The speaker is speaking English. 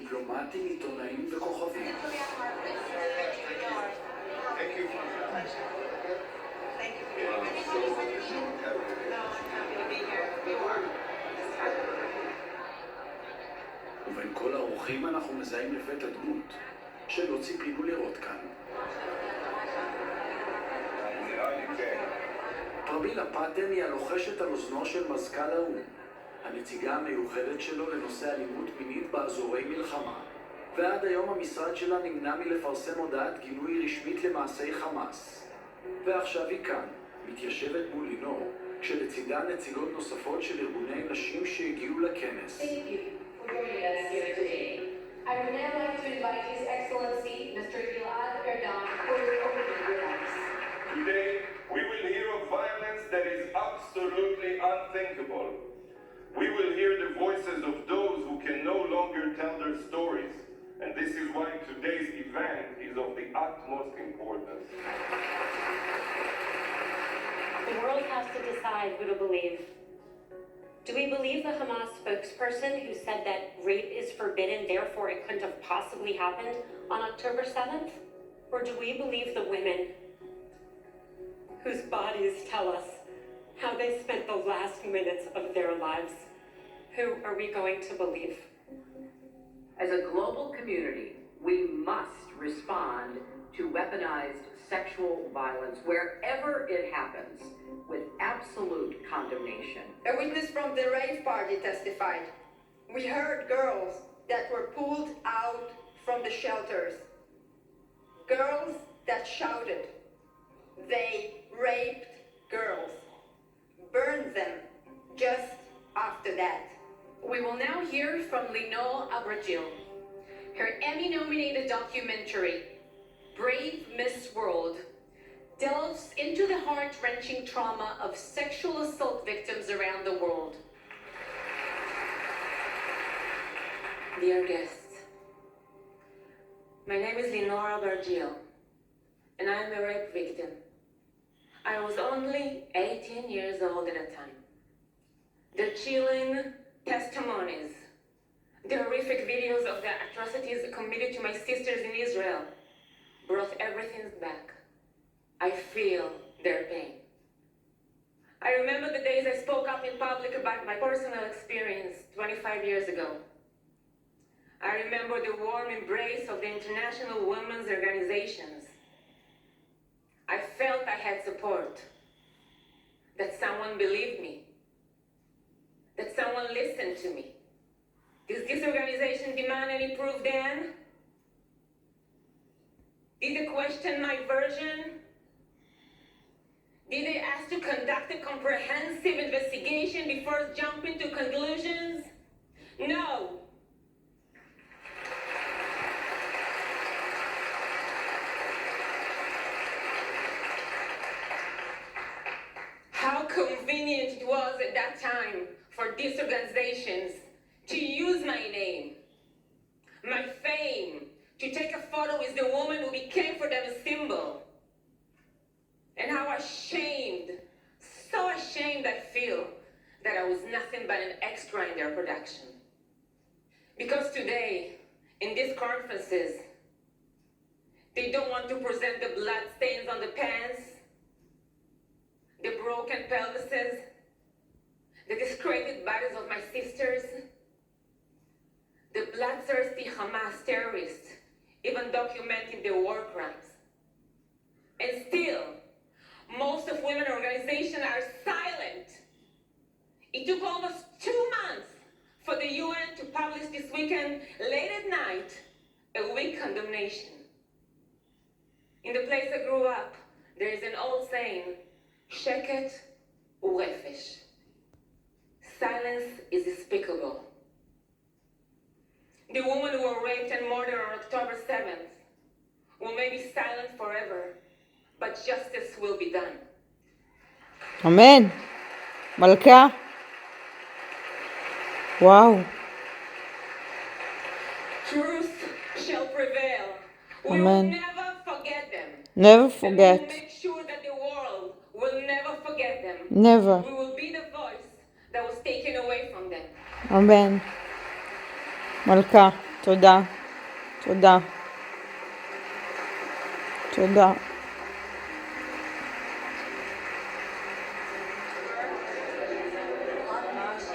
דיפלומטים, עיתונאים וכוכבים. ובין כל האורחים אנחנו מזהים לפתע דמות שלא ציפינו לראות כאן. פרבילה פאטן היא הלוחשת על אוזנו של מזכ"ל האום, הנציגה המיוחדת שלו לנושא אלימות מינית באזורי מלחמה. ועד היום המשרד שלה נמנע מלפרסם הודעת גינוי רשמית למעשי חמאס. ועכשיו היא כאן, מתיישבת מול לינור, כשלצידה נציגות נוספות של ארגוני נשים שהגיעו לכנס. I would now like to invite His Excellency, Mr. Gilad Erdan, for his opening remarks. Today, we will hear of violence that is absolutely unthinkable. We will hear the voices of those who can no longer tell their stories. And this is why today's event is of the utmost importance. The world has to decide who to believe. Do we believe the Hamas spokesperson who said that rape is forbidden, therefore it couldn't have possibly happened on October 7th? Or do we believe the women whose bodies tell us how they spent the last minutes of their lives? Who are we going to believe? As a global community, we must respond to weaponized sexual violence wherever it happens with absolute condemnation. A witness from the rave party testified. We heard girls that were pulled out from the shelters. Girls that shouted. They raped girls. Burned them just after that. We will now hear from Leinor Abrajil. Her Emmy-nominated documentary, Brave Miss World, delves into the heart-wrenching trauma of sexual assault victims around the world. Dear guests, my name is Leinor Abrajil, and I am a rape victim. I was only 18 years old at the time. The chilling testimonies, the horrific videos of the atrocities committed to my sisters in Israel brought everything back. I feel their pain. I remember the days I spoke up in public about my personal experience 25 years ago. I remember the warm embrace of the international women's organizations. I felt I had support, that someone believed me, that someone listened to me. Does this organization demand any proof then? Did they question my version? Did they ask to conduct a comprehensive investigation before jumping to conclusions? No. How convenient it was at that time for these organizations to use my name, my fame, to take a photo with the woman who became for them a symbol. And how ashamed, so ashamed I feel that I was nothing but an extra in their production. Because today, in these conferences, they don't want to present the blood stains on the pants, the broken pelvises, the discredited bodies of my sisters, the bloodthirsty Hamas terrorists even documenting their war crimes. And still, most of women organizations are silent. It took almost 2 months for the UN to publish this weekend, late at night, a weak condemnation. In the place I grew up, there is an old saying, sheket urefesh. Silence is despicable. The women who were raped and murdered on October 7th will maybe be silent forever, but justice will be done. אמן. מלכה. וואו. Truth shall prevail. We Amen. will never forget them. Never And we forget. will make sure that the world will never forget them. Never. We will be the voice that was taken away from them. אמן. מלכה. תודה. תודה. תודה.